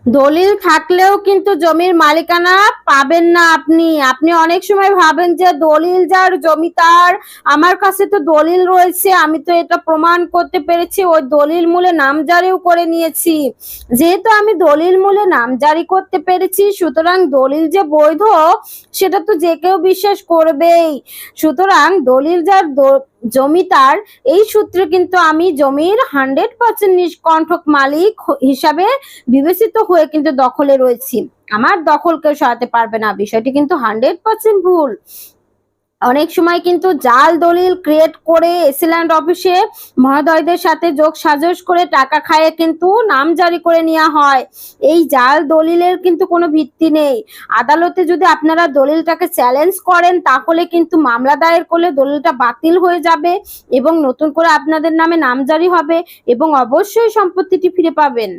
দলিল থাকলেও কিন্তু জমির মালিকানা পাবেন না আপনি। আপনি অনেক সময় ভাবেন যে দলিল যার জমি তার, আমার কাছে তো দলিল রয়েছে, আমি তো এটা প্রমাণ করতে পেরেছি, ওই দলিল মূলে নামজারিও করে নিয়েছি। যেহেতু আমি দলিল মূলে নামজারি করতে পেরেছি, সুতরাং দলিল যে বৈধ সেটা তো যে কেউ বিশ্বাস করবেই। সুতরাং দলিল যার জমিদার, এই সূত্রে কিন্তু আমি জমির 100% নিষ্কণ্টক মালিক হিসাবে বিবেচিত হয়ে কিন্তু দখলে রয়েছি। আমার দখল কেউ সরাতে পারবে না, বিষয়টি কিন্তু 100% ভুল। অনেক সময় কিন্তু জাল দলিল ক্রিয়েট করে এসিল্যান্ড অফিসে মহোদয়দের সাথে যোগ সাজস করে টাকা খাইয়ে কিন্তু নাম জারি করে নেওয়া হয়। এই জাল দলিলের কিন্তু কোনো ভিত্তি নেই। আদালতে যদি আপনারা দলিলটাকে চ্যালেঞ্জ করেন তাহলে কিন্তু মামলা দায়ের করলে দলিলটা বাতিল হয়ে যাবে এবং নতুন করে আপনাদের নামে নামজারি হবে এবং অবশ্যই সম্পত্তিটি ফিরে পাবেন।